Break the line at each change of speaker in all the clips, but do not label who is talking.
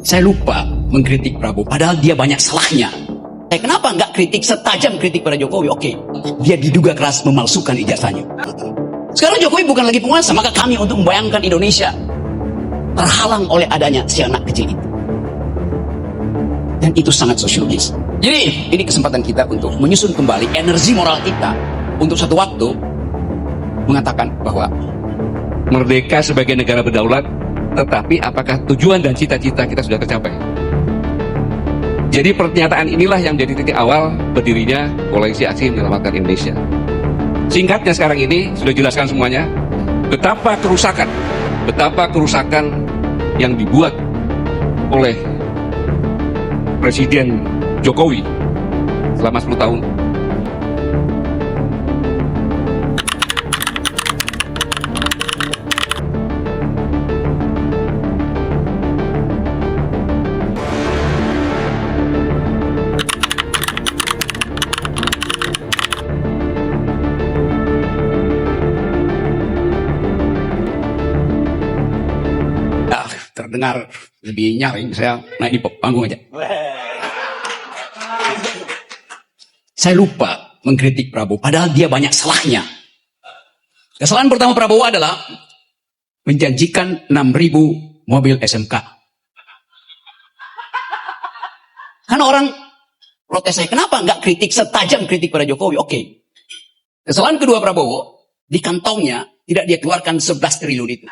Saya lupa mengkritik Prabowo, padahal dia banyak salahnya. Kenapa nggak kritik setajam kritik pada Jokowi? Oke, dia diduga keras memalsukan ijazahnya. Sekarang Jokowi bukan lagi penguasa, maka kami untuk membayangkan Indonesia terhalang oleh adanya si anak kecil itu. Dan itu sangat sosiologis. Jadi ini kesempatan kita untuk menyusun kembali energi moral kita untuk satu waktu mengatakan bahwa
merdeka sebagai negara berdaulat, tetapi apakah tujuan dan cita-cita kita sudah tercapai? Jadi pernyataan inilah yang menjadi titik awal berdirinya Koalisi Aksi Menyelamatkan Indonesia. Singkatnya sekarang ini sudah jelaskan semuanya, betapa kerusakan yang dibuat oleh Presiden Jokowi selama 10 tahun.
Terdengar lebih nyaring, saya naik di panggung aja. Saya lupa mengkritik Prabowo, padahal dia banyak salahnya. Kesalahan pertama Prabowo adalah menjanjikan 6.000 mobil SMK. Kan orang protes saya, kenapa nggak kritik setajam kritik pada Jokowi? Oke. Kesalahan kedua Prabowo, di kantongnya tidak dia keluarkan 11 triliun itu.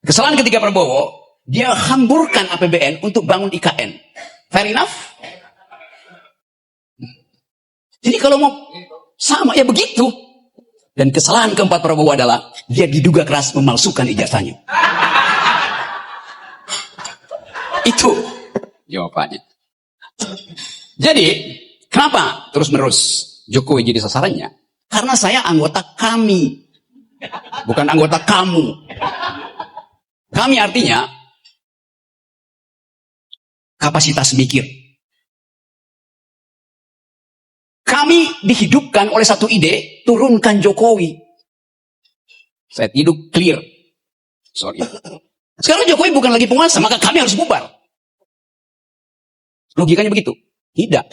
Kesalahan ketiga Prabowo, dia hamburkan APBN untuk bangun IKN. Fair enough? Jadi kalau mau sama, ya begitu. Dan kesalahan keempat Prabowo adalah, dia diduga keras memalsukan ijazahnya. Itu jawabannya. Jadi, kenapa terus-menerus Jokowi jadi sasarannya? Karena saya anggota kami, bukan anggota kamu. Kami artinya kapasitas mikir. Kami dihidupkan oleh satu ide, turunkan Jokowi. Saya hidup clear. Sorry. Sekarang Jokowi bukan lagi penguasa, maka kami harus bubar. Logikanya begitu? Tidak.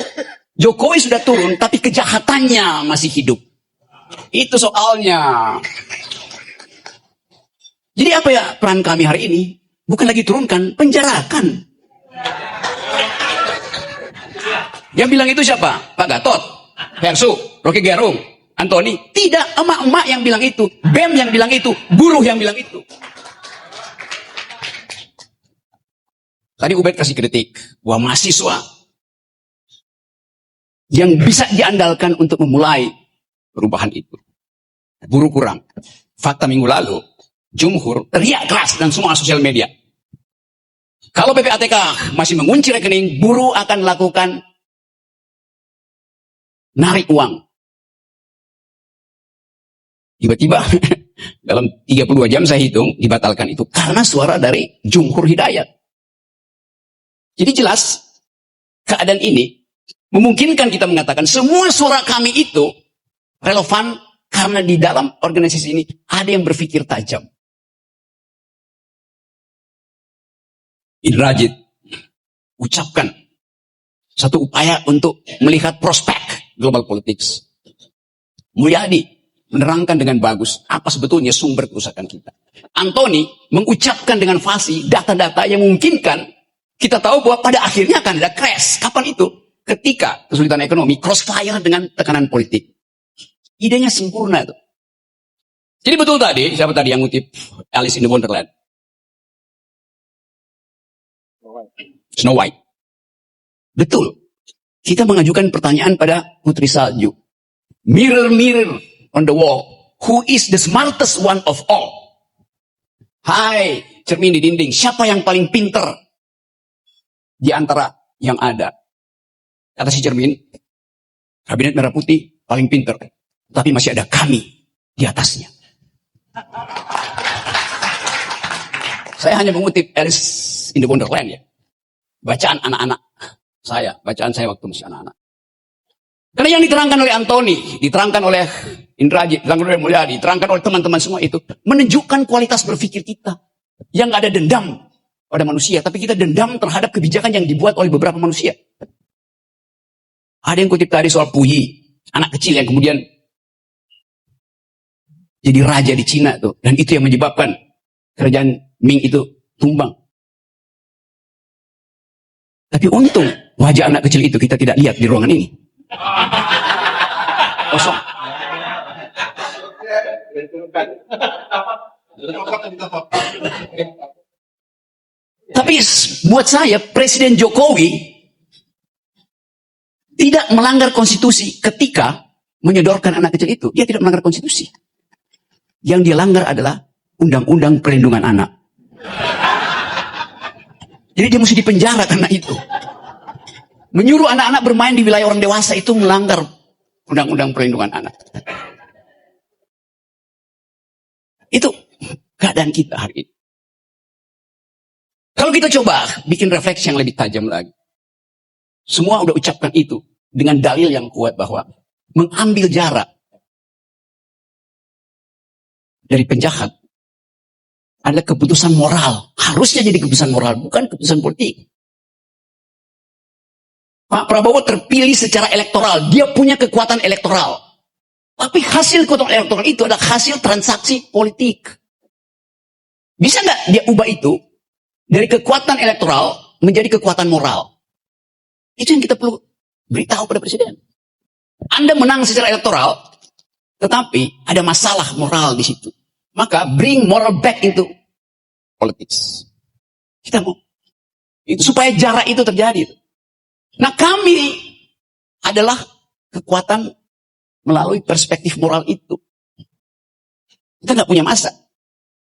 Jokowi sudah turun, tapi kejahatannya masih hidup. Itu soalnya. Jadi apa ya peran kami hari ini? Bukan lagi turunkan, penjarakan. Yang bilang itu siapa? Pak Gatot, Hersu, Rocky Gerung, Antoni. Tidak, emak-emak yang bilang itu, BEM yang bilang itu, buruh yang bilang itu. Tadi Ubed kasih kritik bahwa mahasiswa yang bisa diandalkan untuk memulai perubahan itu, buruh kurang. Fakta minggu lalu, Jumhur teriak keras dan semua sosial media. Kalau PPATK masih mengunci rekening, buruh akan lakukan narik uang. Tiba-tiba dalam 32 jam saya hitung dibatalkan itu karena suara dari Jumhur Hidayat. Jadi jelas keadaan ini memungkinkan kita mengatakan semua suara kami itu relevan karena di dalam organisasi ini ada yang berpikir tajam. Indrajit ucapkan satu upaya untuk melihat prospek global politics. Mulyadi menerangkan dengan bagus apa sebetulnya sumber kerusakan kita. Antoni mengucapkan dengan fasih data-data yang memungkinkan kita tahu bahwa pada akhirnya akan ada crash. Kapan itu? Ketika kesulitan ekonomi crossfire dengan tekanan politik. Idenya sempurna itu. Jadi betul tadi, siapa tadi yang ngutip Alice in the Wonderland? Snow White. Betul. Kita mengajukan pertanyaan pada Putri Salju. Mirror, mirror on the wall. Who is the smartest one of all? Hai, cermin di dinding. Siapa yang paling pinter di antara yang ada? Kata si cermin, Kabinet Merah Putih paling pinter. Tapi masih ada kami di atasnya. Saya hanya mengutip Alice in the Wonderland ya. Bacaan anak-anak saya, bacaan saya waktu masih anak-anak. Karena yang diterangkan oleh Antoni, diterangkan oleh Indrajit, diterangkan oleh Mulyadi, diterangkan oleh teman-teman semua itu menunjukkan kualitas berpikir kita yang nggak ada dendam, pada manusia, tapi kita dendam terhadap kebijakan yang dibuat oleh beberapa manusia. Ada yang kutip tadi soal Puyi, anak kecil yang kemudian jadi raja di Cina tuh, dan itu yang menyebabkan kerajaan Ming itu tumbang. Tapi untung wajah anak kecil itu kita tidak lihat di ruangan ini. Kosong. Tapi buat saya Presiden Jokowi tidak melanggar konstitusi ketika menyodorkan anak kecil itu. Dia tidak melanggar konstitusi. Yang dia langgar adalah Undang-Undang Perlindungan Anak. Jadi dia mesti dipenjara karena itu. Menyuruh anak-anak bermain di wilayah orang dewasa itu melanggar Undang-Undang Perlindungan Anak. Itu keadaan kita hari ini. Kalau kita coba bikin refleksi yang lebih tajam lagi. Semua udah ucapkan itu dengan dalil yang kuat bahwa mengambil jarak dari penjahat adalah keputusan moral. Harusnya jadi keputusan moral, bukan keputusan politik. Pak Prabowo terpilih secara elektoral. Dia punya kekuatan elektoral. Tapi hasil kekuatan elektoral itu adalah hasil transaksi politik. Bisa nggak dia ubah itu dari kekuatan elektoral menjadi kekuatan moral? Itu yang kita perlu beritahu pada presiden. Anda menang secara elektoral, tetapi ada masalah moral di situ. Maka bring moral back into politics. Kita mau itu supaya jarak itu terjadi. Nah, kami adalah kekuatan melalui perspektif moral itu. Kita nggak punya masa.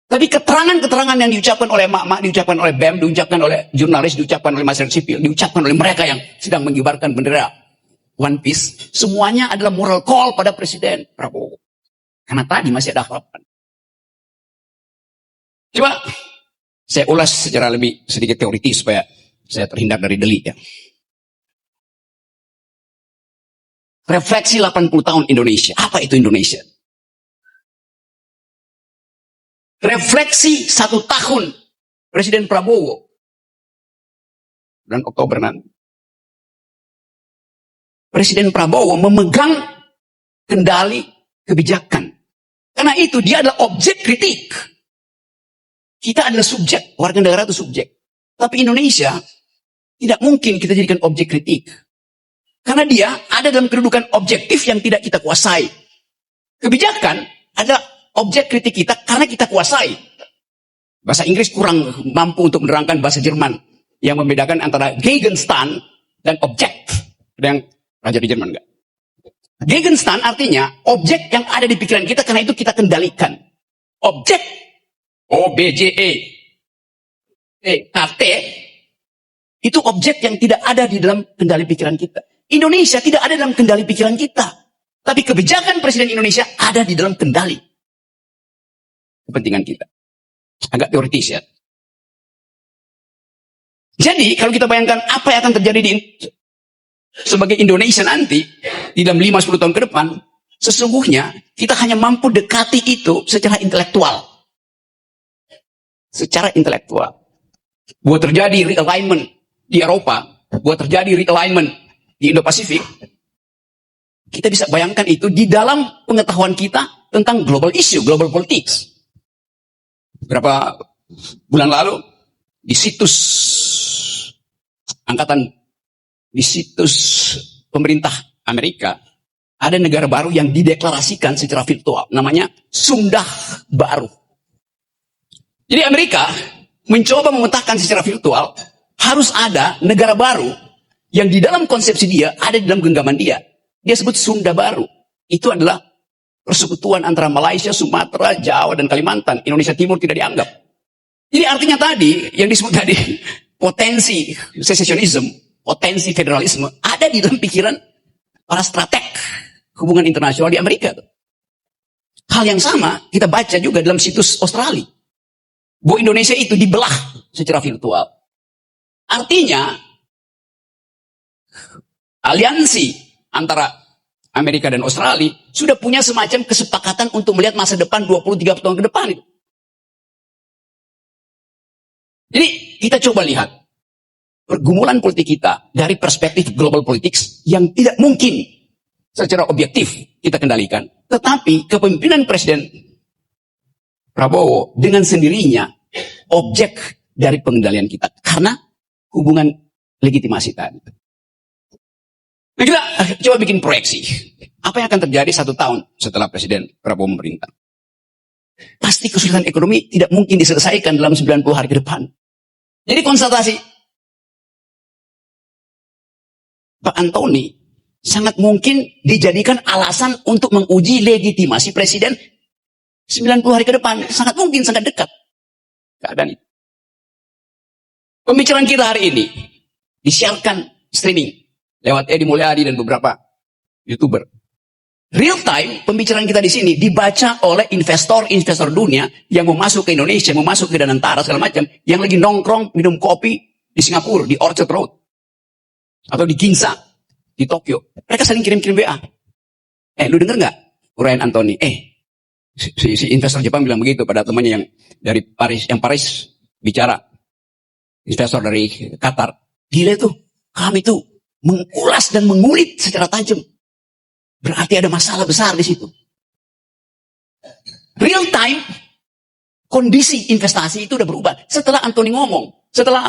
Tapi keterangan-keterangan yang diucapkan oleh mak-mak, diucapkan oleh BEM, diucapkan oleh jurnalis, diucapkan oleh masyarakat sipil, diucapkan oleh mereka yang sedang mengibarkan bendera One Piece, semuanya adalah moral call pada Presiden Prabowo. Karena tadi masih ada harapan. Coba saya ulas secara lebih sedikit teoritis supaya saya terhindar dari delik ya. Refleksi 80 tahun Indonesia. Apa itu Indonesia? Refleksi 1 tahun Presiden Prabowo. Dan Oktober nanti. Presiden Prabowo memegang kendali kebijakan. Karena itu dia adalah objek kritik. Kita adalah subjek. Warga negara itu subjek. Tapi Indonesia tidak mungkin kita jadikan objek kritik. Karena dia ada dalam kedudukan objektif yang tidak kita kuasai. Kebijakan adalah objek kritik kita karena kita kuasai. Bahasa Inggris kurang mampu untuk menerangkan bahasa Jerman. Yang membedakan antara Gegenstand dan objek. Ada yang raja di Jerman enggak? Gegenstand artinya objek yang ada di pikiran kita karena itu kita kendalikan. Objek OBJEKT itu objek yang tidak ada di dalam kendali pikiran kita. Indonesia tidak ada dalam kendali pikiran kita. Tapi kebijakan Presiden Indonesia ada di dalam kendali kepentingan kita. Agak teoritis ya. Jadi kalau kita bayangkan apa yang akan terjadi sebagai Indonesia nanti di dalam 5-10 tahun ke depan, sesungguhnya kita hanya mampu dekati itu secara intelektual. Secara intelektual. Buat terjadi realignment di Eropa, buat terjadi realignment di Indo-Pasifik, kita bisa bayangkan itu di dalam pengetahuan kita tentang global issue, global politics. Beberapa bulan lalu di situs pemerintah Amerika ada negara baru yang dideklarasikan secara virtual, namanya Sunda Baru. Jadi Amerika mencoba memetakan secara virtual harus ada negara baru yang di dalam konsepsi dia ada di dalam genggaman dia. Dia sebut Sunda Baru. Itu adalah persekutuan antara Malaysia, Sumatera, Jawa, dan Kalimantan. Indonesia Timur tidak dianggap. Jadi artinya tadi, yang disebut tadi, potensi secessionism, potensi federalisme, ada di dalam pikiran para strateg hubungan internasional di Amerika. Hal yang sama kita baca juga dalam situs Australia. Bahwa Indonesia itu dibelah secara virtual. Artinya, aliansi antara Amerika dan Australia sudah punya semacam kesepakatan untuk melihat masa depan 20-30 tahun ke depan itu. Jadi kita coba lihat pergumulan politik kita dari perspektif global politics yang tidak mungkin secara objektif kita kendalikan. Tetapi kepemimpinan Presiden Prabowo dengan sendirinya objek dari pengendalian kita. Karena hubungan legitimasi tadi. Nah, kita coba bikin proyeksi. Apa yang akan terjadi 1 tahun setelah Presiden Prabowo memerintah? Pasti kesulitan ekonomi tidak mungkin diselesaikan dalam 90 hari ke depan. Jadi konsultasi Pak Antoni sangat mungkin dijadikan alasan untuk menguji legitimasi Presiden 90 hari ke depan. Sangat mungkin, sangat dekat keadaan itu. Pembicaraan kita hari ini disiarkan streaming lewat Edi Mulyadi dan beberapa YouTuber. Real time pembicaraan kita di sini dibaca oleh investor dunia yang mau masuk ke Indonesia, mau masuk ke Danantara segala macam, yang lagi nongkrong minum kopi di Singapura, di Orchard Road, atau di Ginza, di Tokyo. Mereka saling kirim-kirim WA. Lu denger nggak, Ryan Antoni? Si investor Jepang bilang begitu pada temannya yang dari Paris bicara. Investor dari Qatar. Gila tuh, kami tuh mengulas dan mengulik secara tajam. Berarti ada masalah besar di situ. Real time, kondisi investasi itu udah berubah. Setelah Antoni ngomong, setelah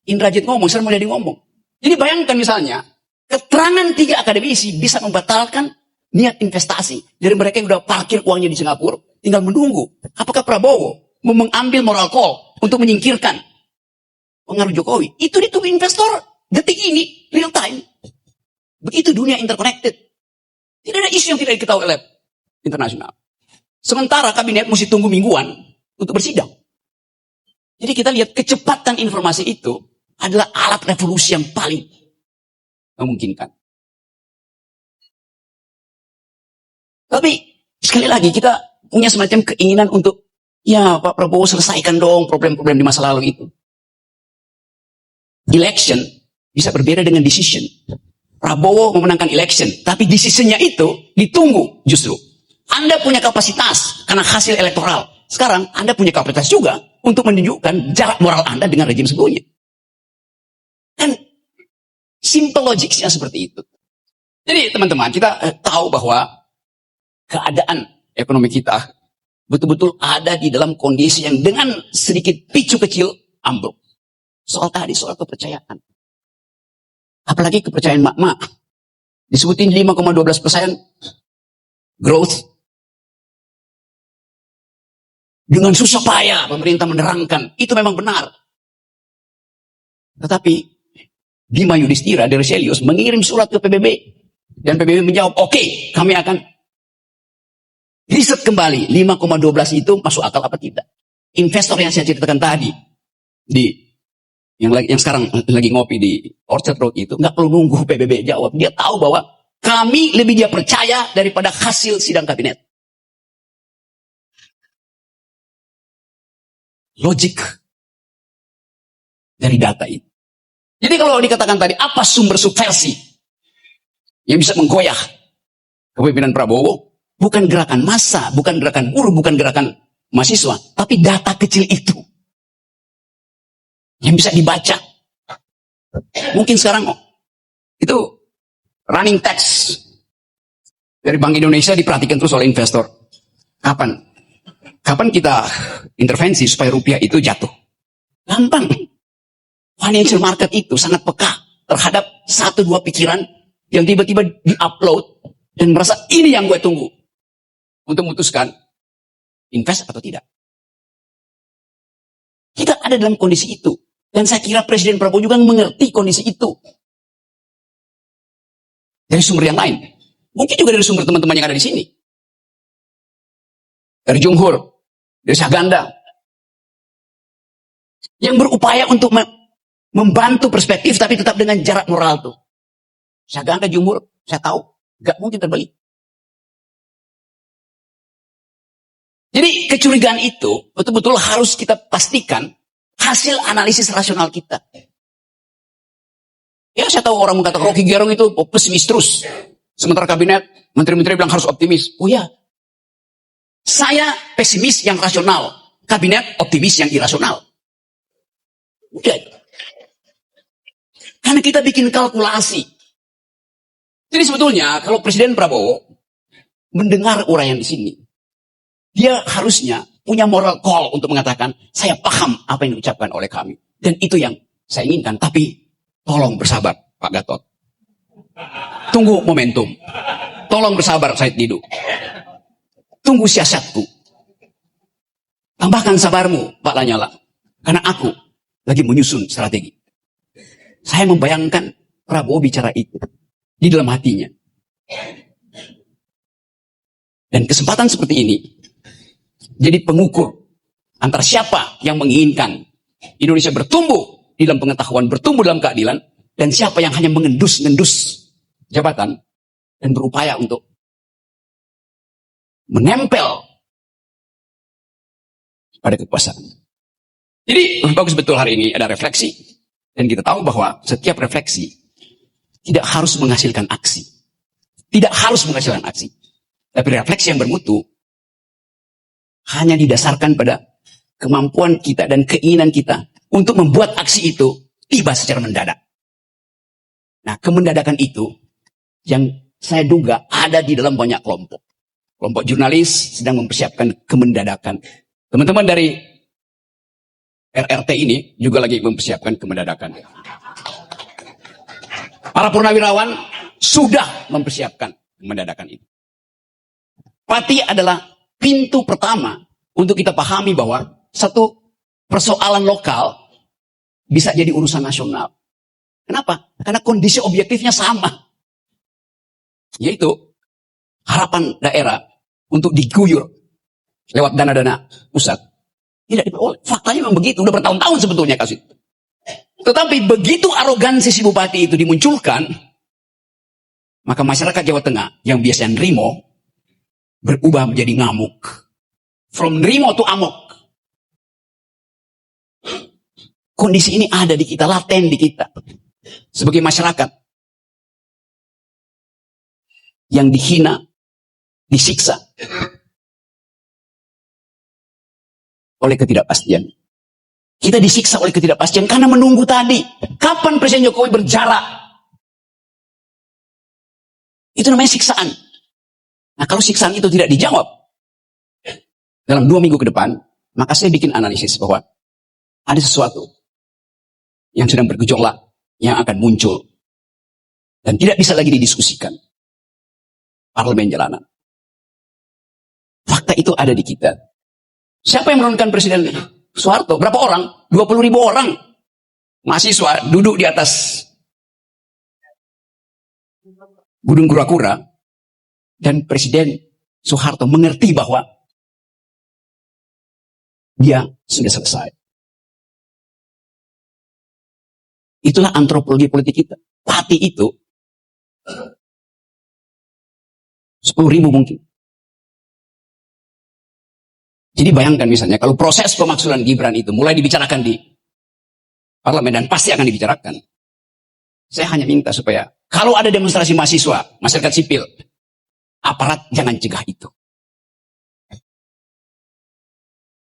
Indrajit ngomong, setelah Mulyadi ngomong. Jadi bayangkan misalnya, keterangan 3 akademisi bisa membatalkan niat investasi dari mereka yang udah parkir uangnya di Singapura, tinggal menunggu. Apakah Prabowo mau mengambil moral call untuk menyingkirkan pengaruh Jokowi? Itu ditunggu investor detik ini, real time. Begitu dunia interconnected. Tidak ada isu yang tidak diketahui oleh internasional. Sementara kabinet mesti tunggu mingguan untuk bersidang. Jadi kita lihat kecepatan informasi itu adalah alat revolusi yang paling memungkinkan. Tapi sekali lagi kita punya semacam keinginan untuk, ya Pak Prabowo selesaikan dong problem-problem di masa lalu itu. Election bisa berbeda dengan decision. Prabowo memenangkan election, tapi decisionnya itu ditunggu justru. Anda punya kapasitas karena hasil elektoral. Sekarang Anda punya kapasitas juga untuk menunjukkan jarak moral Anda dengan rejim sebelumnya. Dan simple logicsnya seperti itu. Jadi teman-teman, kita tahu bahwa keadaan ekonomi kita betul-betul ada di dalam kondisi yang dengan sedikit picu kecil ambruk. Soal kepercayaan. Apalagi kepercayaan mak-mak. Disebutin 5,12% growth. Dengan susah payah pemerintah menerangkan. Itu memang benar. Tetapi Bima Yudhistira dari Selius mengirim surat ke PBB. Dan PBB menjawab, oke, kami akan riset kembali 5,12 itu masuk akal apa tidak. Investor yang saya ceritakan tadi yang sekarang lagi ngopi di Orchard Road itu nggak perlu nunggu PBB jawab. Dia tahu bahwa kami lebih dia percaya daripada hasil sidang kabinet. Logik dari data itu. Jadi kalau dikatakan tadi apa sumber subversi yang bisa menggoyah kepemimpinan Prabowo, bukan gerakan massa, bukan gerakan buruh, bukan gerakan mahasiswa, tapi data kecil itu yang bisa dibaca. Mungkin sekarang itu running text dari Bank Indonesia diperhatikan terus oleh investor. Kapan kita intervensi supaya rupiah itu jatuh? Gampang. Financial market itu sangat peka terhadap 1-2 pikiran yang tiba-tiba di-upload dan merasa ini yang gue tunggu untuk memutuskan invest atau tidak. Kita ada dalam kondisi itu. Dan saya kira Presiden Prabowo juga mengerti kondisi itu. Dari sumber yang lain. Mungkin juga dari sumber teman-teman yang ada di sini. Dari Jumhur. Dari Saganda. Yang berupaya untuk membantu perspektif tapi tetap dengan jarak moral tuh. Saganda, Jumhur, saya tahu. Gak mungkin terbalik. Jadi kecurigaan itu betul-betul harus kita pastikan hasil analisis rasional kita. Ya saya tahu orang mengatakan Rocky Gerung itu pesimis terus. Sementara kabinet, menteri-menteri bilang harus optimis. Oh ya, saya pesimis yang rasional. Kabinet optimis yang irasional. Udah. Karena kita bikin kalkulasi. Jadi sebetulnya kalau Presiden Prabowo mendengar uraian di sini, dia harusnya punya moral call untuk mengatakan, saya paham apa yang diucapkan oleh kami. Dan itu yang saya inginkan. Tapi tolong bersabar, Pak Gatot. Tunggu momentum. Tolong bersabar, Said Didu. Tunggu siasatku. Tambahkan sabarmu, Pak Lanyala. Karena aku lagi menyusun strategi. Saya membayangkan Prabowo bicara itu di dalam hatinya. Dan kesempatan seperti ini jadi pengukur antara siapa yang menginginkan Indonesia bertumbuh di dalam pengetahuan, bertumbuh dalam keadilan, dan siapa yang hanya mengendus-ngendus jabatan dan berupaya untuk menempel pada kekuasaan. Jadi bagus betul hari ini ada refleksi. Dan kita tahu bahwa setiap refleksi tidak harus menghasilkan aksi. Tidak harus menghasilkan aksi. Tapi refleksi yang bermutu hanya didasarkan pada kemampuan kita dan keinginan kita untuk membuat aksi itu tiba secara mendadak. Nah, kemendadakan itu yang saya duga ada di dalam banyak kelompok. Kelompok jurnalis sedang mempersiapkan kemendadakan. Teman-teman dari RRT ini juga lagi mempersiapkan kemendadakan. Para purnawirawan sudah mempersiapkan kemendadakan itu. Pati adalah pintu pertama untuk kita pahami bahwa satu persoalan lokal bisa jadi urusan nasional. Kenapa? Karena kondisi objektifnya sama. Yaitu harapan daerah untuk diguyur lewat dana-dana pusat. Tidak diperoleh. Faktanya memang begitu. Udah bertahun-tahun sebetulnya kasus itu. Tetapi begitu arogansi si bupati itu dimunculkan, maka masyarakat Jawa Tengah yang biasanya nerimo berubah menjadi ngamuk. From nerimo to amok. Kondisi ini ada di kita, laten di kita. Sebagai masyarakat yang dihina, disiksa oleh ketidakpastian. Kita disiksa oleh ketidakpastian karena menunggu tadi. Kapan Presiden Jokowi berjarak? Itu namanya siksaan. Nah, kalau siksaan itu tidak dijawab dalam 2 minggu ke depan, maka saya bikin analisis bahwa ada sesuatu yang sedang bergejolak, yang akan muncul. Dan tidak bisa lagi didiskusikan. Parlemen jalanan. Fakta itu ada di kita. Siapa yang menurunkan Presiden Soeharto? Berapa orang? 20.000 orang. Mahasiswa duduk di atas Gunung Kura-Kura. Dan Presiden Soeharto mengerti bahwa dia sudah selesai. Itulah antropologi politik kita. Pati itu 10.000 mungkin. Jadi bayangkan misalnya kalau proses pemaksulan Gibran itu mulai dibicarakan di parlemen dan pasti akan dibicarakan. Saya hanya minta supaya kalau ada demonstrasi mahasiswa, masyarakat sipil, aparat jangan cegah itu.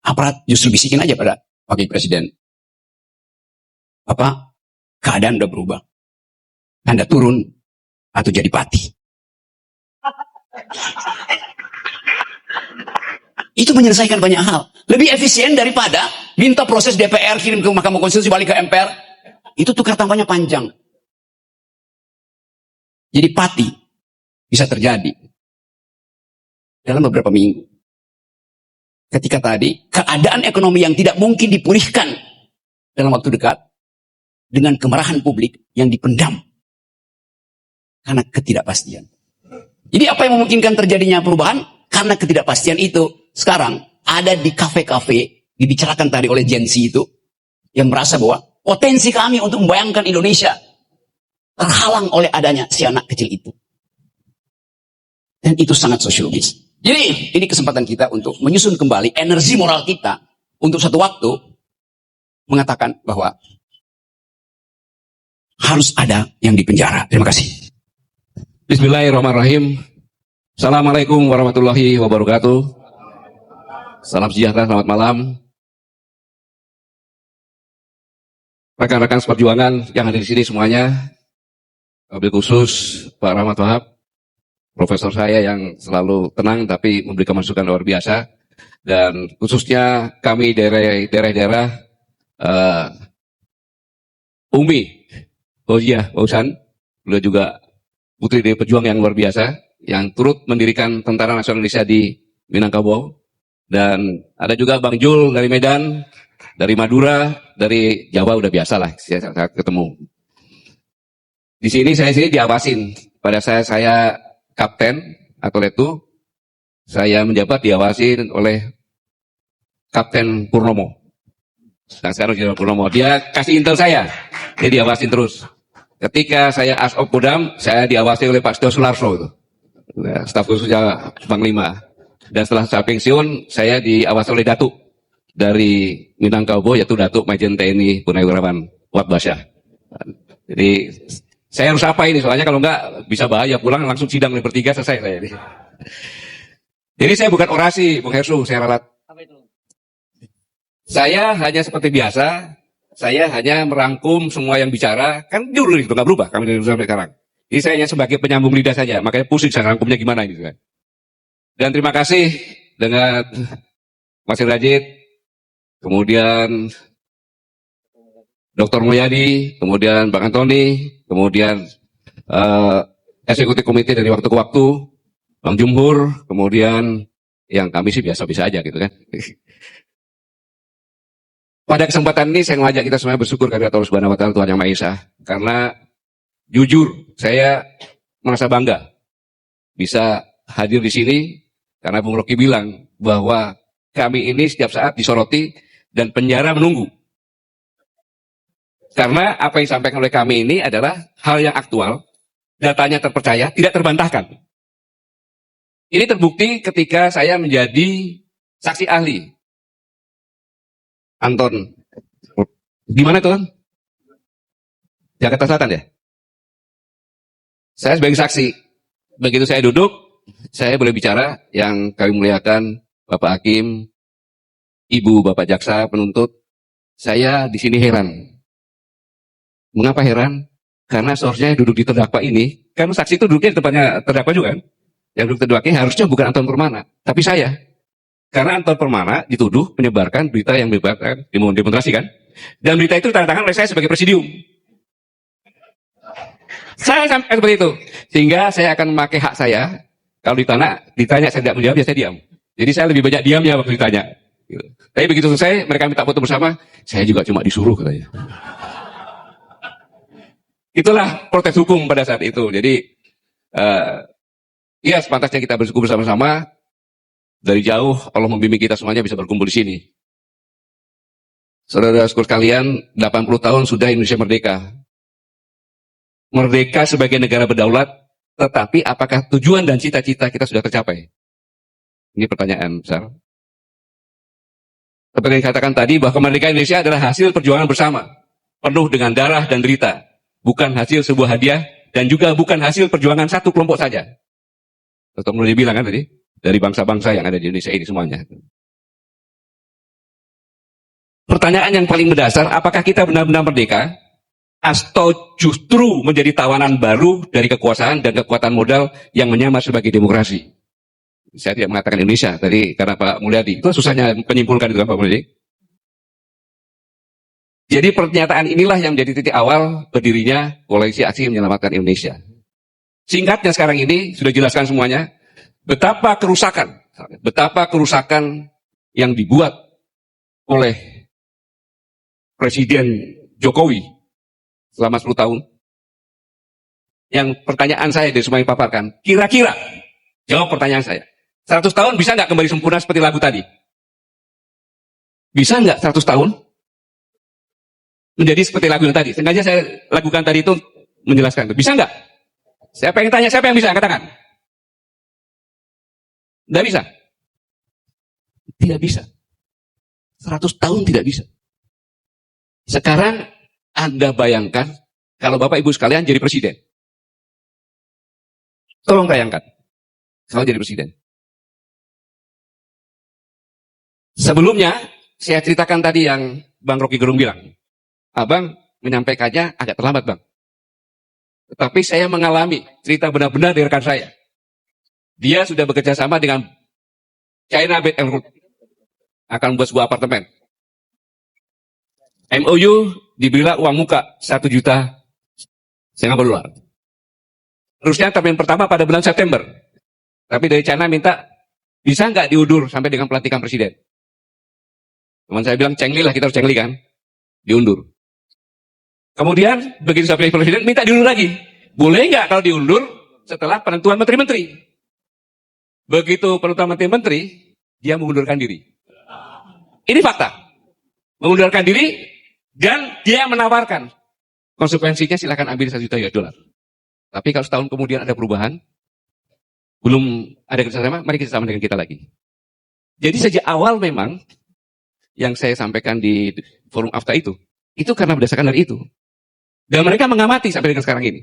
Aparat justru bisikin aja pada Wakil Presiden. Apa? Keadaan udah berubah. Anda turun atau jadi pati. Itu menyelesaikan banyak hal. Lebih efisien daripada minta proses DPR kirim ke Mahkamah Konstitusi balik ke MPR. Itu tukar tambahnya panjang. Jadi pati bisa terjadi dalam beberapa minggu. Ketika tadi keadaan ekonomi yang tidak mungkin dipulihkan dalam waktu dekat dengan kemarahan publik yang dipendam karena ketidakpastian. Jadi apa yang memungkinkan terjadinya perubahan? Karena ketidakpastian itu sekarang ada di kafe-kafe dibicarakan tadi oleh Gen Z itu yang merasa bahwa potensi kami untuk membayangkan Indonesia terhalang oleh adanya si anak kecil itu. Dan itu sangat sosiologis. Jadi ini kesempatan kita untuk menyusun kembali energi moral kita untuk satu waktu mengatakan bahwa harus ada yang dipenjara. Terima kasih.
Bismillahirrahmanirrahim. Assalamualaikum warahmatullahi wabarakatuh. Salam sejahtera, selamat malam. rekan-rekan seperjuangan yang ada di sini semuanya, wabil khusus Pak Rahmat Wahab, profesor saya yang selalu tenang tapi memberikan masukan luar biasa, dan khususnya kami daerah-daerah Umi, Fauzia, Fausan, beliau juga putri dari pejuang yang luar biasa, yang turut mendirikan Tentara Nasional Indonesia di Minangkabau, dan ada juga Bang Jul dari Medan, dari Madura, dari Jawa udah biasa lah saya ketemu. Di sini saya diawasin. Pada saya kapten atau letu, saya menjabat diawasin oleh Kapten Purnomo. Nah, sekarang Jenderal Purnomo, dia kasih intel saya, dia diawasin terus. Ketika saya Asop Kodam, saya diawasi oleh Pak Setia Sunarso itu, staf khususnya Panglima. Dan setelah saya pensiun, saya diawasi oleh Datuk dari Minangkabau, yaitu Datuk Majen TNI Purnawirawan Wat Basyah. Jadi saya harus apa ini, soalnya kalau enggak bisa bahaya, pulang langsung sidang bertiga selesai saya. Jadi saya bukan orasi, Bung Hersu, saya ralat. Saya hanya seperti biasa, saya hanya merangkum semua yang bicara, kan dulu itu nggak berubah kami dari sampai sekarang. Jadi saya hanya sebagai penyambung lidah saja, makanya pusing saya rangkumnya gimana ini. Dan terima kasih dengan Mas Rajid, kemudian Dr. Mulyadi, kemudian Bang Antoni, kemudian eksekutif komite dari waktu ke waktu, Bang Jumhur, kemudian yang kami sih biasa-biasa aja gitu kan. Pada kesempatan ini saya mengajak kita semua bersyukur kepada Allah Subhanahu wa taala, Tuhan Yang Maha Esa, karena jujur saya merasa bangga bisa hadir di sini karena Bung Rocky bilang bahwa kami ini setiap saat disoroti dan penjara menunggu. Karena apa yang disampaikan oleh kami ini adalah hal yang aktual, datanya terpercaya, tidak terbantahkan. Ini terbukti ketika saya menjadi saksi ahli. Anton, di mana tuh? Jakarta Selatan ya? Saya sebagai saksi, begitu saya duduk, saya boleh bicara, yang kami muliakan Bapak Hakim, Ibu Bapak Jaksa, penuntut, saya di sini heran. Mengapa heran? Karena seharusnya duduk di terdakwa ini, kan saksi itu duduknya di tempatnya terdakwa juga kan? Yang duduk terdakwa harusnya bukan Anton Permana, tapi saya. Karena Anton Permana dituduh menyebarkan berita yang menyebarkan demonstrasi kan? Dan berita itu ditandatangan oleh saya sebagai presidium. Saya sampai seperti itu. Sehingga saya akan memakai hak saya. Kalau ditanya saya tidak menjawab, ya saya diam. Jadi saya lebih banyak diamnya waktu ditanya. Tapi begitu selesai, mereka minta foto bersama, saya juga cuma disuruh katanya. Itulah protes hukum pada saat itu. Jadi, ya sepantasnya kita bersyukur bersama-sama. Dari jauh Allah membimbing kita semuanya bisa berkumpul di sini. Saudara-saudara sekalian, 80 tahun sudah Indonesia merdeka. Merdeka sebagai negara berdaulat, tetapi apakah tujuan dan cita-cita kita sudah tercapai? Ini pertanyaan besar. Seperti yang dikatakan tadi, bahwa kemerdekaan Indonesia adalah hasil perjuangan bersama, penuh dengan darah dan derita, bukan hasil sebuah hadiah, dan juga bukan hasil perjuangan satu kelompok saja. Dr. Mulya bilang kan tadi, dari bangsa-bangsa yang ada di Indonesia ini semuanya. Pertanyaan yang paling mendasar, apakah kita benar-benar merdeka? Atau justru menjadi tawanan baru dari kekuasaan dan kekuatan modal yang menyamar sebagai demokrasi? Saya tidak mengatakan Indonesia, tadi karena Pak Mulyadi. Itu susahnya menyimpulkan itu kan Pak Mulyadi. Jadi pernyataan inilah yang menjadi titik awal berdirinya Koalisi Aksi Menyelamatkan Indonesia. Singkatnya sekarang ini, sudah jelaskan semuanya, betapa kerusakan yang dibuat oleh Presiden Jokowi selama 10 tahun. Yang pertanyaan saya dari semua yang paparkan, kira-kira, jawab pertanyaan saya, 100 tahun bisa nggak kembali sempurna seperti lagu tadi? Bisa nggak 100 tahun menjadi seperti lagu yang tadi? Sengaja saya lakukan tadi itu menjelaskan. Bisa nggak? Saya pengen tanya, siapa yang bisa? Katakan. Tidak bisa. Tidak bisa. 100 tahun tidak bisa. Sekarang Anda bayangkan kalau Bapak Ibu sekalian jadi presiden. Tolong bayangkan. Kalau jadi presiden. Sebelumnya, saya ceritakan tadi yang Bang Rocky Gerung bilang. Abang, menyampaikannya agak terlambat, Bang. Tetapi saya mengalami cerita benar-benar dari rekan saya. Dia sudah bekerja sama dengan China Belt and Road. Akan membuat sebuah apartemen. MOU diberilah uang muka 1,5 juta dolar. Terusnya termin pertama pada bulan September. Tapi dari China minta, bisa nggak diundur sampai dengan pelantikan presiden? Teman saya bilang, cengli lah, kita harus cengli kan? Diundur. Kemudian, begitu sampai presiden, minta diundur lagi. Boleh nggak kalau diundur setelah penentuan menteri-menteri? Begitu penentuan menteri-menteri, dia mengundurkan diri. Ini fakta. Mengundurkan diri, dan dia menawarkan. Konsekuensinya silakan ambil 1 juta dolar. Tapi kalau setahun kemudian ada perubahan, belum ada kerjasama, mari kita sama dengan kita lagi. Jadi sejak awal memang, yang saya sampaikan di forum AFTA itu karena berdasarkan dari itu. Dan mereka mengamati sampai dengan sekarang ini.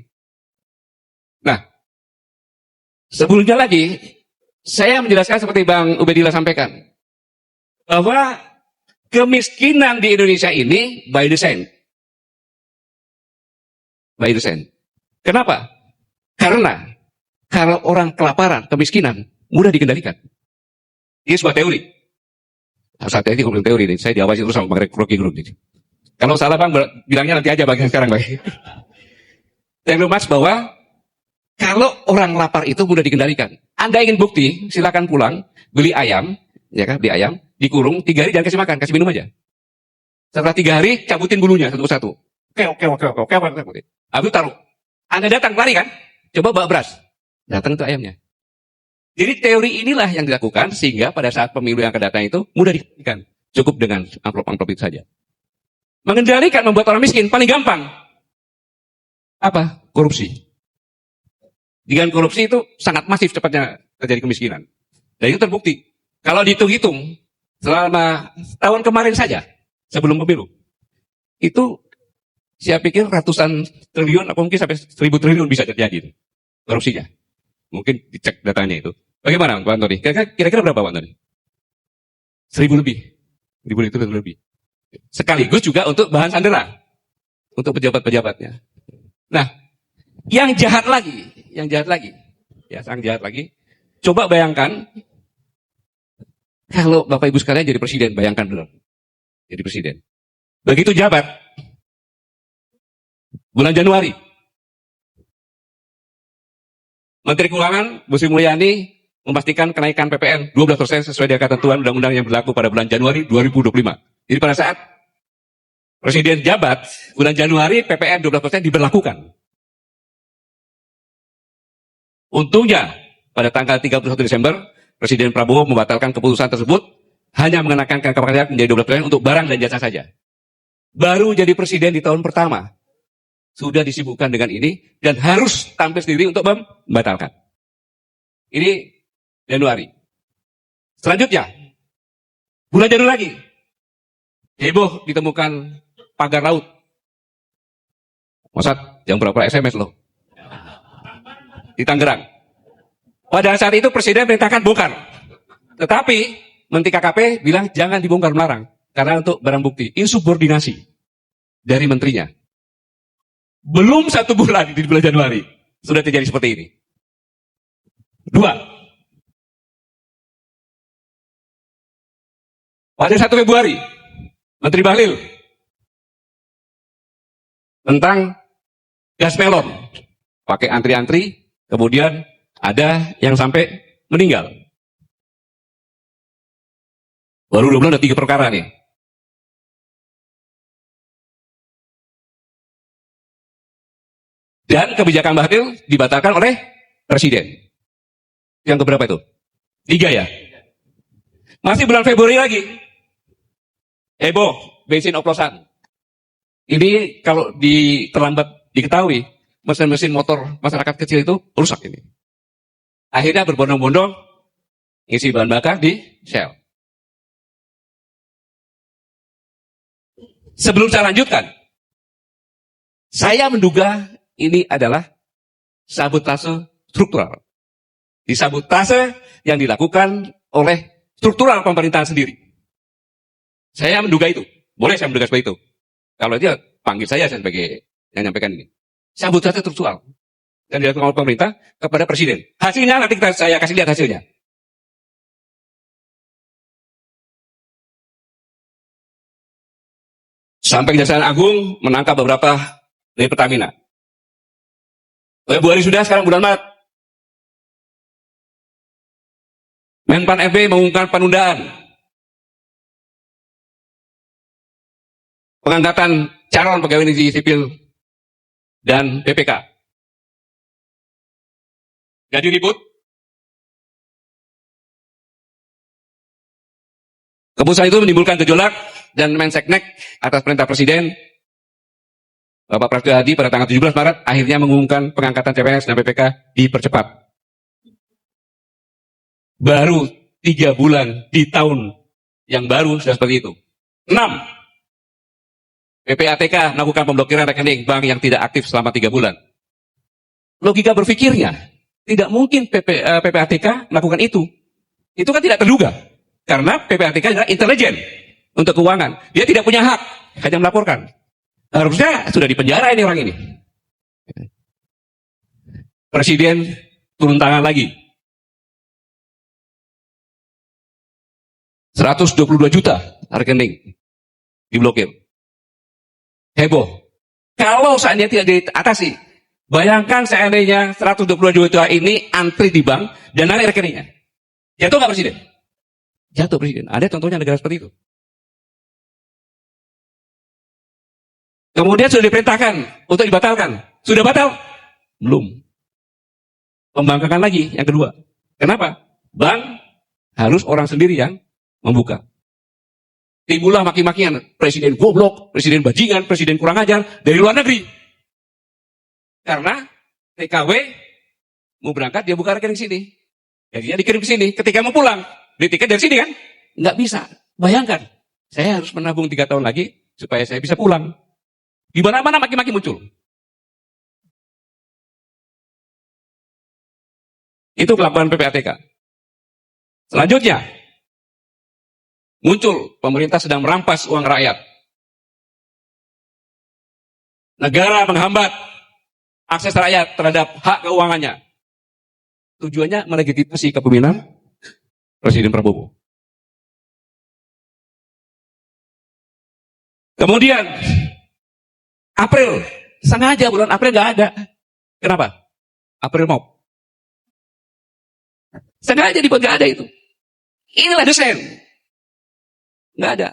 Nah, sebelumnya lagi, saya menjelaskan seperti Bang Ubedillah sampaikan, bahwa kemiskinan di Indonesia ini by design. By design. Kenapa? Karena kalau orang kelaparan, kemiskinan, mudah dikendalikan. Ini sebuah teori. Saat ini teori ini, saya diawasi terus sama Bang Rocky Gerung. Kalau salah Bang, bilangnya nanti aja bagian sekarang Bang. Saya mas bahwa kalau orang lapar itu mudah dikendalikan. Anda ingin bukti, silakan pulang, beli ayam, ya kan, beli ayam, dikurung, 3 hari jangan kasih makan, kasih minum aja. Setelah 3 hari, cabutin bulunya satu-satu. Oke. Habis taruh. Anda datang, lari kan? Coba bawa beras. Datang itu ayamnya. Jadi teori inilah yang dilakukan, sehingga pada saat pemilu yang akan datang itu, mudah dikendalikan. Cukup dengan amplop-amplop itu saja. Mengendalikan, membuat orang miskin, paling gampang. Apa? Korupsi. Dengan korupsi itu sangat masif cepatnya terjadi kemiskinan. Dan itu terbukti. Kalau dihitung-hitung, selama tahun kemarin saja, sebelum pemilu, itu saya pikir ratusan triliun, atau mungkin sampai 1.000 triliun bisa terjadi korupsinya. Mungkin dicek datanya itu. Bagaimana Pak Antoni? Kira-kira berapa Pak Antoni? 1.000 lebih. 1.000 itu lebih. Sekaligus juga untuk bahan sandera. Untuk pejabat-pejabatnya. Nah, yang jahat lagi. Ya, sang jahat lagi. Coba bayangkan, kalau Bapak Ibu sekalian jadi presiden, bayangkan benar. Jadi presiden. Begitu jabat, bulan Januari, Menteri Keuangan, Bu Sri Mulyani, memastikan kenaikan PPN 12% sesuai dengan ketentuan undang-undang yang berlaku pada bulan Januari 2025. Jadi pada saat presiden jabat, bulan Januari PPN 12% diberlakukan. Untungnya, pada tanggal 31 Desember, Presiden Prabowo membatalkan keputusan tersebut, hanya mengenakan KPK menjadi 12% untuk barang dan jasa saja. Baru jadi presiden di tahun pertama, sudah disibukkan dengan ini, dan harus tampil sendiri untuk membatalkan. Ini Januari. Selanjutnya, bulan Januari lagi, heboh ditemukan pagar laut. Maksud, yang berapa SMS loh. Di Tangerang. Pada saat itu Presiden perintahkan bongkar. Tetapi Menteri KKP bilang jangan dibongkar melarang. Karena untuk barang bukti. Insubordinasi dari menterinya. Belum 1 bulan di bulan Januari. Sudah terjadi seperti ini. 2. Pada 1 Februari. Menteri Bahlil. Tentang gas melon. Pakai antri-antri. Kemudian ada yang sampai meninggal. Baru 2 bulan ada 3 perkara nih. Dan kebijakan Bahlil dibatalkan oleh Presiden. Yang keberapa itu? 3 ya? Masih bulan Februari lagi. Heboh, bensin oplosan. Ini kalau terlambat diketahui, mesin-mesin motor masyarakat kecil itu rusak ini. Akhirnya berbondong-bondong ngisi bahan bakar di Shell. Sebelum saya lanjutkan, saya menduga ini adalah sabotase struktural. Disabotase yang dilakukan oleh struktural pemerintahan sendiri. Saya menduga itu. Boleh saya menduga seperti itu. Kalau dia panggil saya sebagai yang menyampaikan ini. Sambut saja tekstual. Dan dilakukan oleh pemerintah kepada presiden. Hasilnya nanti saya kasih lihat hasilnya. Sampai Kejaksaan Agung menangkap beberapa dari Pertamina. Februari sudah, sekarang bulan Maret. Menpan FB mengumumkan penundaan pengangkatan calon pegawai negeri sipil dan PPK. Jadi ribut. Keputusan itu menimbulkan gejolak dan Menseknek atas perintah Presiden Bapak Prasetyo Adi pada tanggal 17 Maret akhirnya mengumumkan pengangkatan CPNS dan PPK dipercepat. Baru 3 bulan di tahun yang baru sudah seperti itu. 6. PPATK melakukan pemblokiran rekening bank yang tidak aktif selama 3 bulan. Logika berpikirnya, tidak mungkin PPATK melakukan itu. Itu kan tidak terduga. Karena PPATK adalah intelijen untuk keuangan. Dia tidak punya hak, hanya melaporkan. Harusnya sudah dipenjara ini orang ini. Presiden turun tangan lagi. 122 juta rekening diblokir. Heboh. Kalau seandainya tidak diatasi, bayangkan seandainya 122 juta ini antri di bank dan narik rekeningnya. Jatuh nggak Presiden? Jatuh Presiden. Ada contohnya negara seperti itu. Kemudian sudah diperintahkan untuk dibatalkan. Sudah batal? Belum. Pembangkangan lagi yang kedua. Kenapa? Bank harus orang sendiri yang membuka. Timbullah maki-makian. Presiden goblok, presiden bajingan, presiden kurang ajar dari luar negeri. Karena TKW mau berangkat dia buka rekening sini. Jadinya dikirim ke sini. Ketika mau pulang, beli tiket dari sini kan? Nggak bisa. Bayangkan. Saya harus menabung 3 tahun lagi supaya saya bisa pulang. Di mana-mana maki-maki muncul. Itu kelakuan PPATK. Selanjutnya, muncul pemerintah sedang merampas uang rakyat. Negara menghambat akses rakyat terhadap hak keuangannya. Tujuannya melegitimasi kepemimpinan Presiden Prabowo. Kemudian, April, sengaja bulan April nggak ada. Kenapa? April mau. Sengaja dibuat nggak ada itu. Inilah desain. Nggak ada.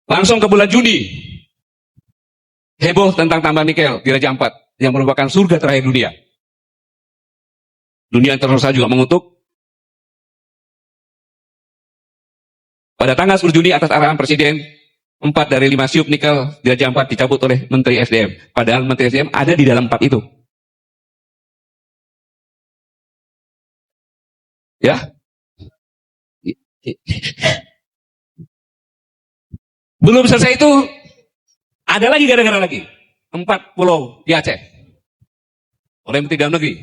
Langsung ke bulan Juni. Heboh tentang tambang nikel di Raja Ampat yang merupakan surga terakhir dunia. Dunia internasional juga mengutuk. Pada tanggal 10 Juni atas arahan Presiden, 4 dari 5 siup nikel di Raja Ampat dicabut oleh Menteri SDM. Padahal Menteri SDM ada di dalam 4 itu. Ya. Belum selesai itu, ada lagi gara-gara lagi. 4 pulau di Aceh. Oleh Menteri Dalam Negeri.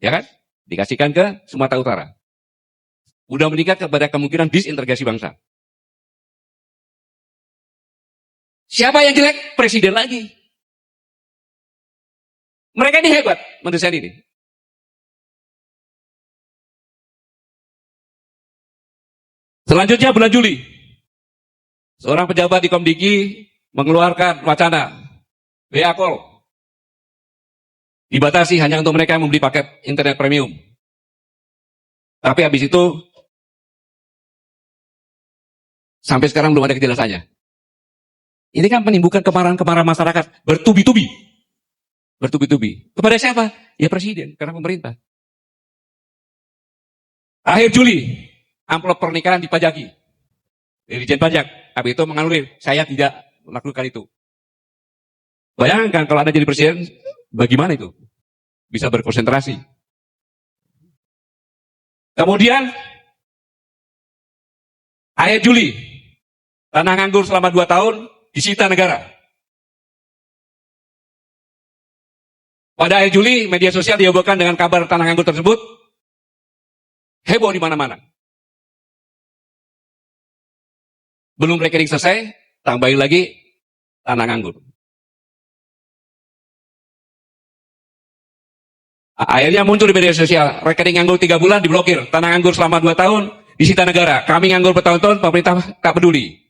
Ya kan? Dikasihkan ke Sumatera Utara. Udah meningkat kepada kemungkinan disintegrasi bangsa. Siapa yang jelek? Presiden lagi. Mereka ini hebat mendesain ini. Selanjutnya bulan Juli. Seorang pejabat di Komdiki mengeluarkan wacana WA call. Dibatasi hanya untuk mereka yang membeli paket internet premium. Tapi habis itu sampai sekarang belum ada kejelasannya. Ini kan menimbulkan kemarahan-kemarahan masyarakat bertubi-tubi. Bertubi-tubi. Kepada siapa? Ya Presiden, karena pemerintah. Akhir Juli, amplop pernikahan dipajaki. Dirjen Pajak. Habis itu menganulir, saya tidak melakukan itu. Bayangkan kalau Anda jadi Presiden, bagaimana itu? Bisa berkonsentrasi. Kemudian, akhir Juli, tanah nganggur selama 2 tahun, disita negara. Pada akhir Juli, media sosial dihebohkan dengan kabar tanah nganggur tersebut. Heboh di mana-mana. Belum rekening selesai, tambahin lagi tanah nganggur. Akhirnya muncul di media sosial, rekening nganggur 3 bulan diblokir, tanah nganggur selama 2 tahun disita negara. Kami nganggur bertahun-tahun, pemerintah tak peduli.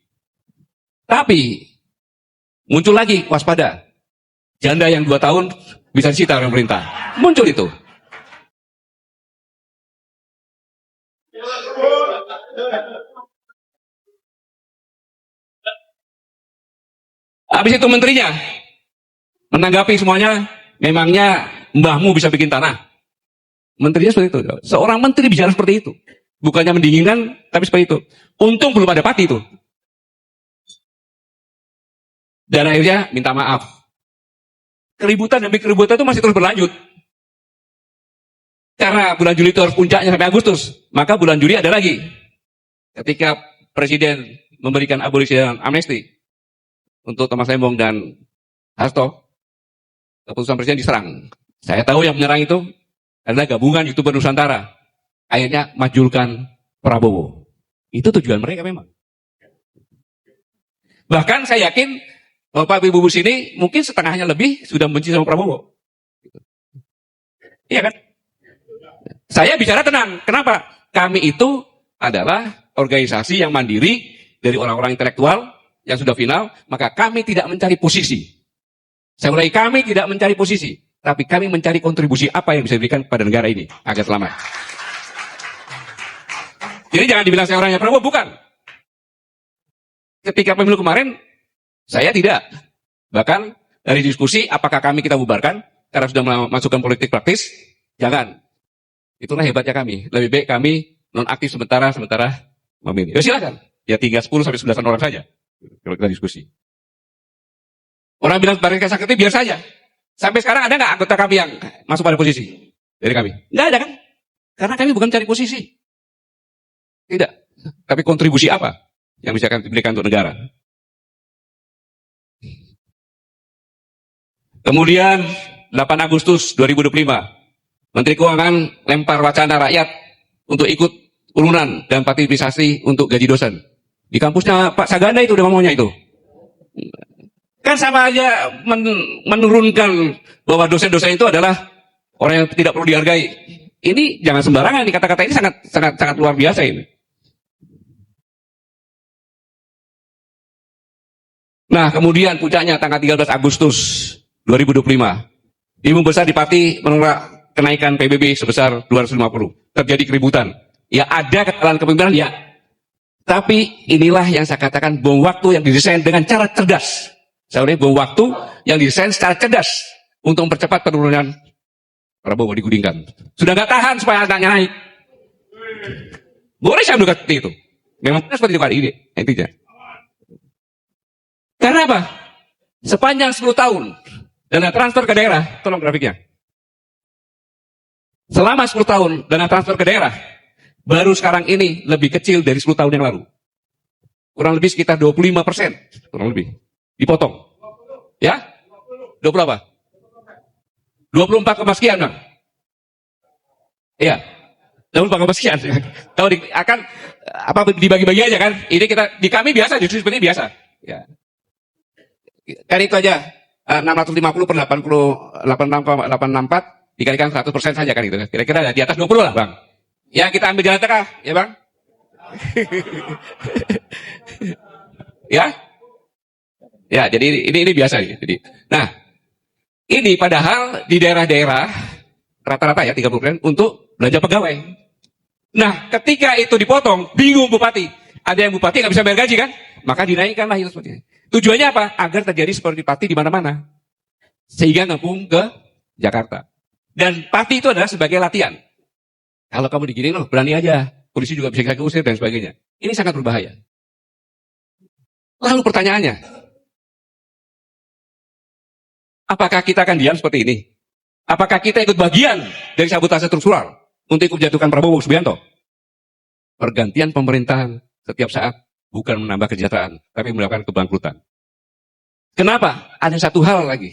Tapi muncul lagi, waspada. Janda yang 2 tahun bisa disita oleh pemerintah. Muncul itu. Habis itu menterinya menanggapi semuanya, memangnya mbahmu bisa bikin tanah. Menterinya seperti itu. Seorang menteri bicara seperti itu. Bukannya mendinginkan, tapi seperti itu. Untung belum ada pati itu. Dan akhirnya minta maaf. Keributan demi keributan itu masih terus berlanjut. Karena bulan Juli itu harus puncaknya sampai Agustus. Maka bulan Juli ada lagi. Ketika Presiden memberikan abolisi dan amnesti untuk Thomas Lembong dan Hasto, keputusan Presiden diserang. Saya tahu yang menyerang itu adalah gabungan YouTuber Nusantara. Akhirnya majulkan Prabowo. Itu tujuan mereka memang. Bahkan saya yakin Bapak Ibu sini mungkin setengahnya lebih sudah membenci sama Prabowo. Iya kan? Saya bicara tenang. Kenapa? Kami itu adalah organisasi yang mandiri dari orang-orang intelektual yang sudah final, maka kami tidak mencari posisi. Saya ulangi, kami tidak mencari posisi, tapi kami mencari kontribusi apa yang bisa diberikan kepada negara ini agar selamat. Jadi jangan dibilang saya orangnya Prabowo, bukan. Ketika pemilu kemarin, saya tidak. Bahkan dari diskusi, apakah kami kita bubarkan karena sudah memasukkan politik praktis? Jangan. Itulah hebatnya kami. Lebih baik kami nonaktif sementara memilih. Ya silakan. Ya tinggal 10 sampai 11 orang saja. Kalau kita diskusi. Orang bilang Barangkali Sakti biar saja. Sampai sekarang ada nggak anggota kami yang masuk pada posisi dari kami? Nggak ada kan? Karena kami bukan cari posisi. Tidak. Tapi kontribusi apa yang bisa kami berikan untuk negara? Kemudian 8 Agustus 2025, Menteri Keuangan lempar wacana rakyat untuk ikut urunan dan partisipasi untuk gaji dosen. Di kampusnya Pak Saganda itu udah ngomongnya itu. Kan sama aja menurunkan bahwa dosen-dosen itu adalah orang yang tidak perlu dihargai. Ini jangan sembarangan, ini kata-kata ini sangat luar biasa ini. Nah, kemudian puncaknya tanggal 13 Agustus 2025. Ibu besar di Pati menolak kenaikan PBB sebesar 250. Terjadi keributan. Ya ada kesalahan kepemimpinan, ya. Tapi inilah yang saya katakan bom waktu yang didesain dengan cara cerdas. Saya ulangi, bom waktu yang didesain secara cerdas untuk mempercepat penurunan Prabowo digulingkan. Sudah nggak tahan supaya anaknya naik. Boleh saya menduga seperti itu. Memang seperti itu kali ini. Intinya. Karena apa? Sepanjang 10 tahun dana transfer ke daerah, tolong grafiknya. Selama 10 tahun dana transfer ke daerah, baru sekarang ini lebih kecil dari 10 tahun yang lalu. Kurang lebih sekitar 25%. Kurang lebih. Dipotong. Ya? 20 apa? 24 sekian, Bang. Iya. 24 sekian. Tahu akan apa dibagi-bagi aja kan? Ini kita di kami biasa, justru seperti biasa. Ya. Kan itu aja. 650 per 86,864 dikalikan 100% saja kan gitu. Kira-kira di atas 20 lah, Bang. Ya kita ambil jalan tengah, ya Bang. Ya. Ya, jadi ini biasa. Jadi, nah, ini padahal di daerah-daerah rata-rata ya 30% untuk belanja pegawai. Nah, ketika itu dipotong, bingung bupati. Ada yang bupati nggak bisa bayar gaji kan? Maka dinaikkanlah itu seperti ini. Tujuannya apa? Agar terjadi seperti Pati di mana-mana. Sehingga ngepung ke Jakarta. Dan Pati itu adalah sebagai latihan. Kalau kamu diginiin loh, berani aja. Polisi juga bisa kita usir dan sebagainya. Ini sangat berbahaya. Lalu pertanyaannya, apakah kita akan diam seperti ini? Apakah kita ikut bagian dari sabotase struktural untuk ikut menjatuhkan Prabowo Subianto? Pergantian pemerintahan setiap saat bukan menambah kesejahteraan, tapi melakukan kebangkrutan. Kenapa? Ada satu hal lagi.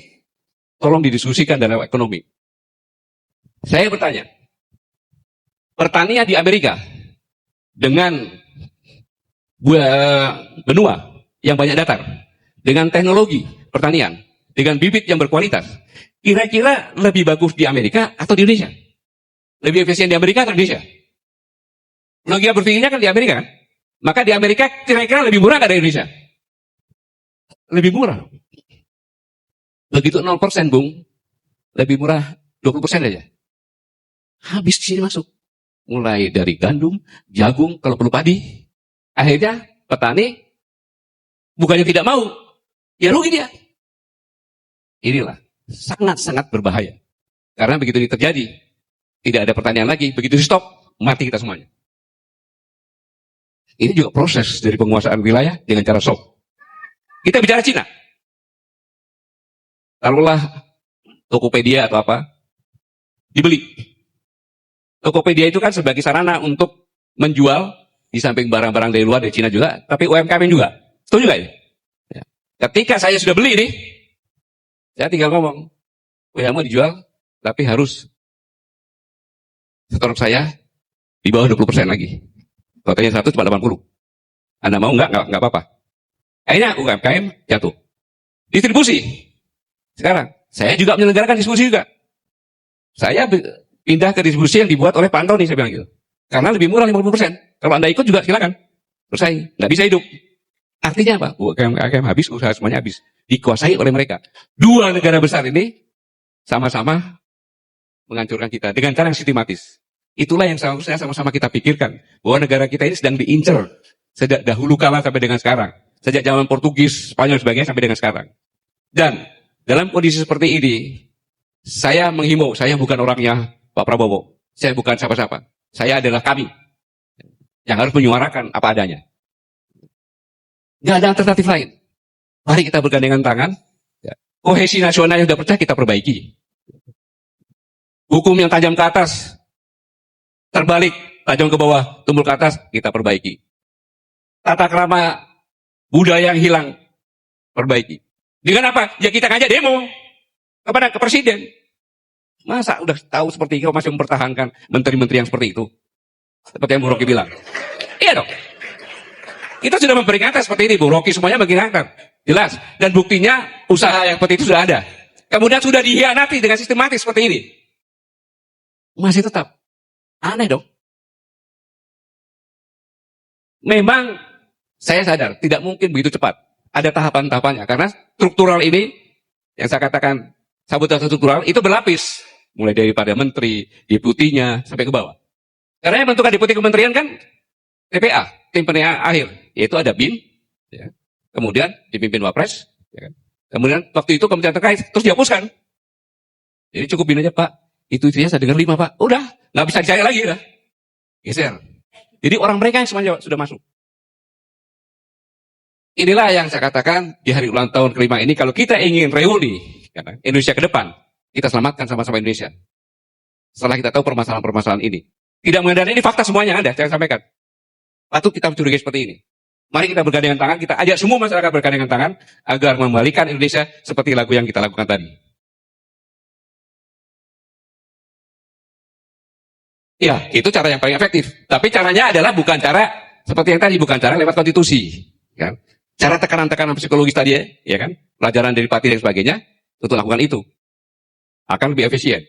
Tolong didiskusikan dalam ekonomi. Saya bertanya, pertanian di Amerika dengan benua yang banyak datar, dengan teknologi pertanian, dengan bibit yang berkualitas, kira-kira lebih bagus di Amerika atau di Indonesia? Lebih efisien di Amerika atau di Indonesia? Logika berpikirnya kan di Amerika kan? Maka di Amerika kira-kira lebih murah nggak dari Indonesia? Lebih murah. Begitu 0%, Bung, lebih murah 20% aja. Habis di sini masuk. Mulai dari gandum, jagung, kalau perlu padi. Akhirnya petani bukannya tidak mau, ya rugi dia. Inilah sangat-sangat berbahaya. Karena begitu ini terjadi, tidak ada pertanian lagi. Begitu di stop, mati kita semuanya. Ini juga proses dari penguasaan wilayah dengan cara soft. Kita bicara Cina. Taruhlah Tokopedia atau apa, dibeli. Tokopedia itu kan sebagai sarana untuk menjual, di samping barang-barang dari luar, dari Cina juga, tapi UMKM juga. Setuju nggak ini? Ya. Ketika saya sudah beli nih, saya tinggal ngomong, ya mau dijual, tapi harus setor saya di bawah 20% lagi. Totalnya 100 cuma 80. Anda mau nggak apa-apa. Akhirnya UMKM jatuh. Distribusi. Sekarang, saya juga menyelenggarakan diskusi juga. Saya pindah ke distribusi yang dibuat oleh Pak Antoni, saya bilang gitu. Karena lebih murah 50%. Kalau Anda ikut juga silakan. Bersaing. Nggak bisa hidup. Artinya apa? UMKM habis, usaha semuanya habis. Dikuasai oleh mereka. Dua negara besar ini sama-sama menghancurkan kita dengan cara yang sistematis. Itulah yang seharusnya sama-sama kita pikirkan. Bahwa negara kita ini sedang diincar. Sejak dahulu kala sampai dengan sekarang. Sejak zaman Portugis, Spanyol, sebagainya sampai dengan sekarang. Dan dalam kondisi seperti ini, saya menghimbau, saya bukan orangnya Pak Prabowo. Saya bukan siapa-siapa. Saya adalah kami. Yang harus menyuarakan apa adanya. Nggak ada alternatif lain. Mari kita bergandengan tangan. Kohesi nasional yang sudah pecah kita perbaiki. Hukum yang tajam ke atas, terbalik, tajam ke bawah, tumbul ke atas, kita perbaiki. Tata krama budaya yang hilang, perbaiki. Dengan apa? Ya kita ngajak demo ke presiden. Masa udah tahu seperti itu masih mempertahankan menteri-menteri yang seperti itu? Seperti yang Bu Rocky bilang. Iya dong. Kita sudah memperingatkan seperti ini, Bu Rocky semuanya mengingatkan. Jelas. Dan buktinya usaha yang seperti itu sudah ada. Kemudian sudah dihianati dengan sistematis seperti ini. Masih tetap. Aneh dong. Memang saya sadar tidak mungkin begitu cepat. Ada tahapan-tahapannya. Karena struktural ini, yang saya katakan sabotase struktural, itu berlapis. Mulai daripada menteri, deputinya, sampai ke bawah. Karena yang menentukan deputi kementerian kan TPA, tim penilaian akhir. Yaitu ada BIN, ya. Kemudian dipimpin Wapres, ya kan. Kemudian waktu itu kementerian terkait, terus dihapuskan. Jadi cukup BIN aja, Pak. Itu isinya saya dengar 5, Pak. Udah, nggak bisa dicari lagi, udah. Geser. Jadi orang mereka yang semuanya sudah masuk. Inilah yang saya katakan di hari ulang tahun kelima ini, kalau kita ingin reuni Indonesia ke depan, kita selamatkan sama-sama Indonesia. Setelah kita tahu permasalahan-permasalahan ini. Tidak mengenai ini fakta semuanya ada, saya sampaikan. Patut kita mencurigai seperti ini. Mari kita bergandengan tangan, kita ajak semua masyarakat bergandengan tangan, agar membalikan Indonesia seperti lagu yang kita lakukan tadi. Ya, itu cara yang paling efektif. Tapi caranya adalah bukan cara seperti yang tadi, bukan cara lewat konstitusi. Kan? Cara tekanan-tekanan psikologis tadi ya kan? Pelajaran dari Pati dan sebagainya, untuk lakukan itu. Akan lebih efisien.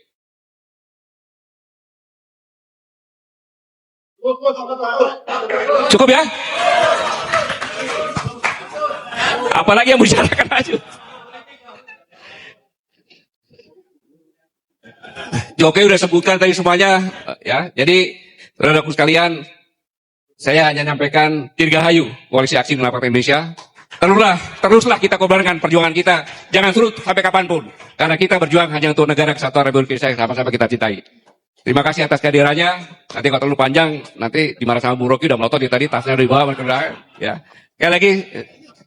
Cukup ya? Apalagi yang bicarakan maju. Oke, udah sebutkan tadi semuanya ya. Jadi, saudaraku sekalian, saya hanya nyampaikan dirgahayu Koalisi Aksi Menyelamatkan Indonesia. Teruslah kita korbankan perjuangan kita. Jangan surut sampai kapanpun. Karena kita berjuang hanya untuk negara kesatuan Republik Indonesia yang sama-sama kita cintai. Terima kasih atas kehadirannya. Nanti kalau terlalu panjang, nanti dimarah sama Bu Rocky, udah melotot tadi, tasnya udah dibawa. Ya. Sekali lagi,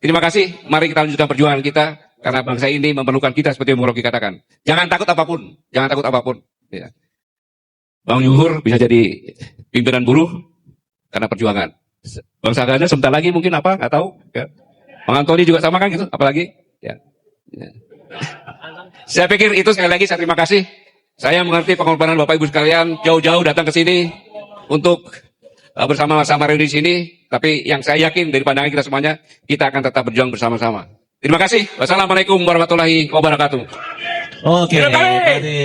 terima kasih. Mari kita lanjutkan perjuangan kita. Karena bangsa ini memerlukan kita seperti yang Bu Rocky katakan. Jangan takut apapun. Jangan takut apapun. Ya. Bang Yuhur bisa jadi pimpinan buruh karena perjuangan. Bangsa Ganda sebentar lagi mungkin apa, nggak tahu. Ya. Bang Antoni juga sama kan gitu, apalagi. Ya. Ya. Saya pikir itu sekali lagi saya terima kasih. Saya mengerti pengorbanan Bapak Ibu sekalian jauh-jauh datang ke sini untuk bersama Mas Mario di sini, tapi yang saya yakin dari pandangan kita semuanya, kita akan tetap berjuang bersama-sama. Terima kasih. Wassalamualaikum warahmatullahi wabarakatuh.
Oke,
Terima kasih.
Pak Ade.